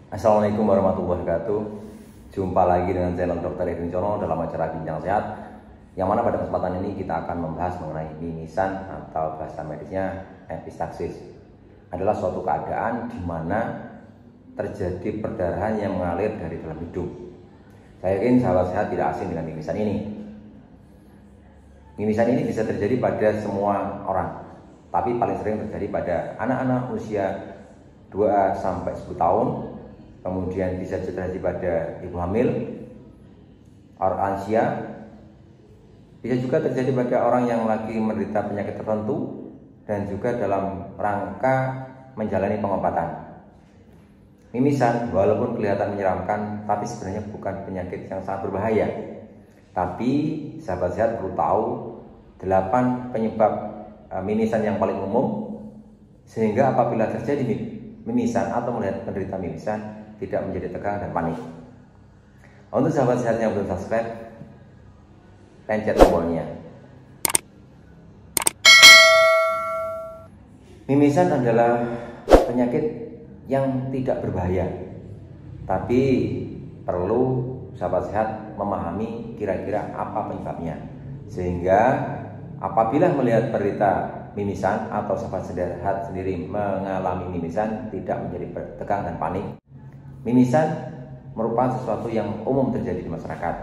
Assalamualaikum warahmatullahi wabarakatuh. Jumpa lagi dengan channel Dr. Edwin Cono dalam acara Bincang Sehat, yang mana pada kesempatan ini kita akan membahas mengenai mimisan atau bahasa medisnya epistaxis. Adalah suatu keadaan di mana terjadi perdarahan yang mengalir dari dalam hidung. Saya yakin sahabat sehat tidak asing dengan mimisan ini. Mimisan ini bisa terjadi pada semua orang, tapi paling sering terjadi pada anak-anak usia 2-10 tahun. Kemudian bisa terjadi pada ibu hamil, orang lansia, bisa juga terjadi pada orang yang lagi menderita penyakit tertentu, dan juga dalam rangka menjalani pengobatan. Mimisan walaupun kelihatan menyeramkan, tapi sebenarnya bukan penyakit yang sangat berbahaya. Tapi sahabat sehat perlu tahu 8 penyebab mimisan yang paling umum, sehingga apabila terjadi mimisan atau melihat penderita mimisan tidak menjadi tegang dan panik. Untuk sahabat sehat yang belum subscribe, pencet tombolnya. Mimisan adalah penyakit yang tidak berbahaya, tapi perlu sahabat sehat memahami kira-kira apa penyebabnya, sehingga apabila melihat penderita mimisan atau sahabat sehat sendiri mengalami mimisan tidak menjadi tegang dan panik. Mimisan merupakan sesuatu yang umum terjadi di masyarakat.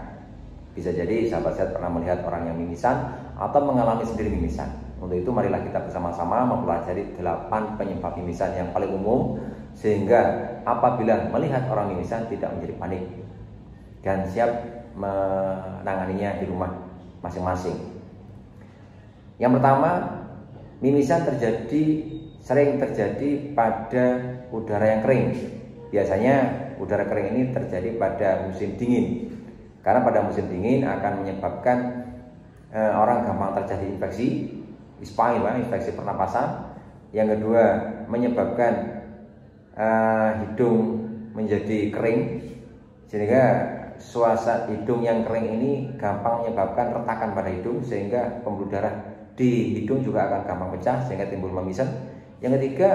Bisa jadi sahabat sehat pernah melihat orang yang mimisan atau mengalami sendiri mimisan. Untuk itu marilah kita bersama-sama mempelajari 8 penyebab mimisan yang paling umum, sehingga apabila melihat orang mimisan tidak menjadi panik dan siap menanganinya di rumah masing-masing. Yang pertama, mimisan sering terjadi pada udara yang kering. Biasanya udara kering ini terjadi pada musim dingin, karena pada musim dingin akan menyebabkan orang gampang terjadi infeksi infeksi pernapasan. Yang kedua, menyebabkan hidung menjadi kering, sehingga suasana hidung yang kering ini gampang menyebabkan retakan pada hidung, sehingga pembuluh darah di hidung juga akan gampang pecah sehingga timbul mimisan. Yang ketiga,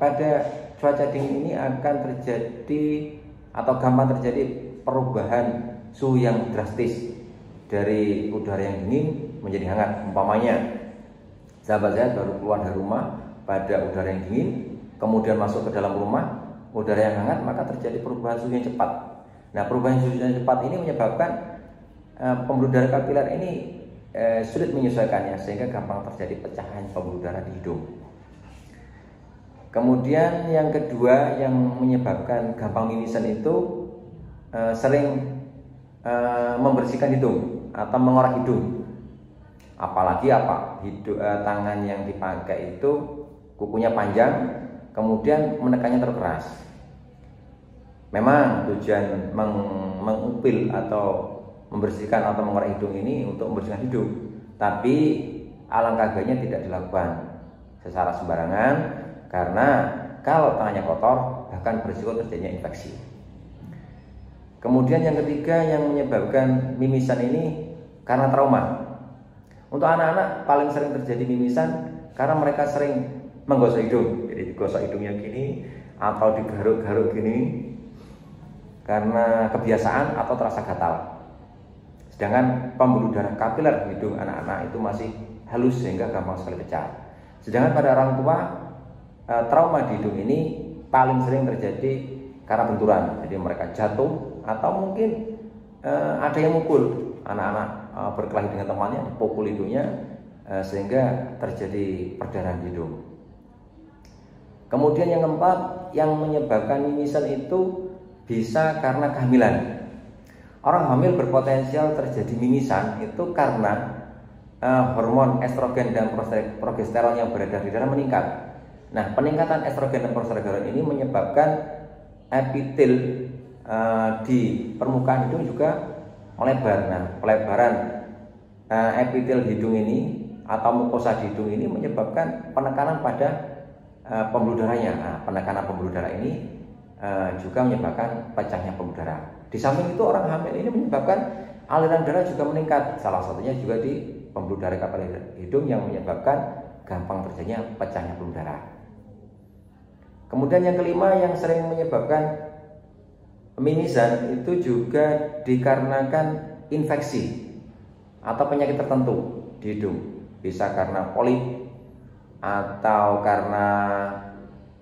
pada cuaca dingin ini akan terjadi atau gampang terjadi perubahan suhu yang drastis dari udara yang dingin menjadi hangat. Umpamanya sahabat saya baru keluar dari rumah pada udara yang dingin, kemudian masuk ke dalam rumah udara yang hangat, maka terjadi perubahan suhu yang cepat. Nah, perubahan suhu yang cepat ini menyebabkan pembuluh darah kapiler ini sulit menyesuaikannya, sehingga gampang terjadi pecahan pembuluh darah di hidung. Kemudian yang kedua yang menyebabkan gampang mimisan itu sering membersihkan hidung atau mengorak hidung. Apalagi tangan yang dipakai itu kukunya panjang, kemudian menekannya terlalu keras. Memang tujuan mengupil atau membersihkan atau mengorak hidung ini untuk membersihkan hidung, tapi alangkah baiknya tidak dilakukan secara sembarangan, karena kalau tangannya kotor bahkan berisiko terjadinya infeksi. Kemudian yang ketiga yang menyebabkan mimisan ini karena trauma. Untuk anak-anak paling sering terjadi mimisan karena mereka sering menggosok hidung. Jadi digosok hidungnya gini atau digaruk-garuk gini karena kebiasaan atau terasa gatal. Sedangkan pembuluh darah kapiler hidung anak-anak itu masih halus sehingga gampang sekali pecah. Sedangkan pada orang tua, trauma di hidung ini paling sering terjadi karena benturan. Jadi mereka jatuh atau mungkin ada yang mukul anak-anak berkelahi dengan temannya, dipukul hidungnya sehingga terjadi perdarahan di hidung. Kemudian yang keempat yang menyebabkan mimisan itu bisa karena kehamilan. Orang hamil berpotensial terjadi mimisan itu karena hormon estrogen dan progesteron yang beredar di darah meningkat. Nah, peningkatan estrogen dan progesteron ini menyebabkan epitel di permukaan hidung juga melebar. Nah, pelebaran epitel hidung ini atau mukosa di hidung ini menyebabkan penekanan pada pembuluh darahnya. Nah, penekanan pembuluh darah ini juga menyebabkan pecahnya pembuluh darah. Di samping itu orang hamil ini menyebabkan aliran darah juga meningkat. Salah satunya juga di pembuluh darah kapiler hidung yang menyebabkan gampang terjadinya pecahnya pembuluh darah. Kemudian yang kelima yang sering menyebabkan mimisan itu juga dikarenakan infeksi atau penyakit tertentu di hidung. Bisa karena polip atau karena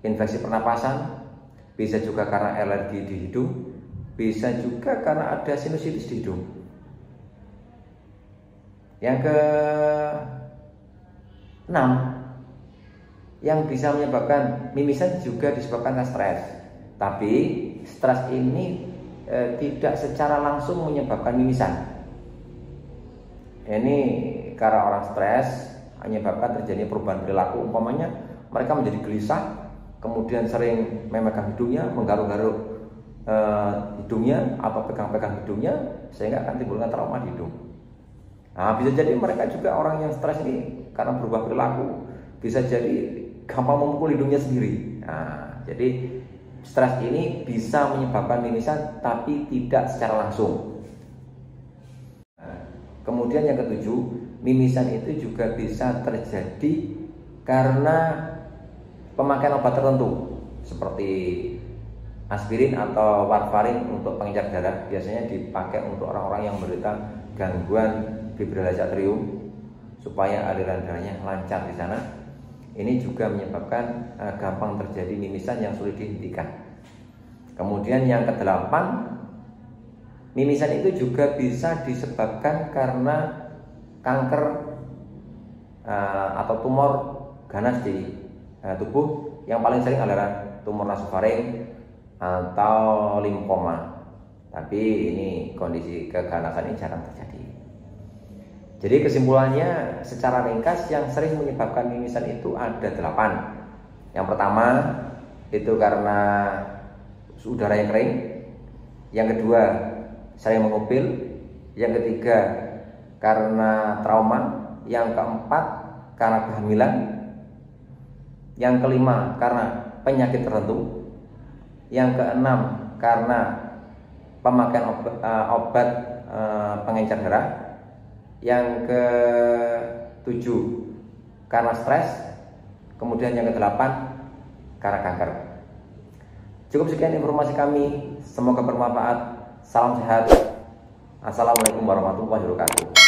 infeksi pernapasan, bisa juga karena alergi di hidung, bisa juga karena ada sinusitis di hidung. Yang ke-6, yang bisa menyebabkan mimisan juga disebabkan karena stres. Tapi stres ini tidak secara langsung menyebabkan mimisan. Ini karena orang stres menyebabkan terjadi perubahan perilaku. Umpamanya mereka menjadi gelisah, kemudian sering memegang hidungnya, menggaruk-garuk hidungnya atau pegang-pegang hidungnya, sehingga akan timbulkan trauma di hidung. Nah, bisa jadi mereka juga orang yang stres ini karena berubah perilaku, bisa jadi gampang memukul hidungnya sendiri. Nah, jadi stres ini bisa menyebabkan mimisan tapi tidak secara langsung. Nah, kemudian yang ke-7, mimisan itu juga bisa terjadi karena pemakaian obat tertentu seperti aspirin atau warfarin untuk pengencer darah. Biasanya dipakai untuk orang-orang yang menderita gangguan fibrillasi atrium supaya aliran darahnya lancar di sana. Ini juga menyebabkan gampang terjadi mimisan yang sulit dihentikan. Kemudian yang ke-8, mimisan itu juga bisa disebabkan karena kanker atau tumor ganas di tubuh. Yang paling sering adalah tumor nasofaring atau limfoma. Tapi ini kondisi keganasan ini jarang terjadi. Jadi kesimpulannya secara ringkas yang sering menyebabkan mimisan itu ada 8. Yang pertama itu karena udara yang kering. Yang kedua sering mengupil. Yang ketiga karena trauma. Yang keempat karena kehamilan. Yang kelima karena penyakit tertentu. Yang keenam karena pemakaian obat pengencer darah. Yang ke-7 karena stres. Kemudian yang ke-8 karena kanker. Cukup sekian informasi kami, semoga bermanfaat. Salam sehat. Assalamualaikum warahmatullahi wabarakatuh.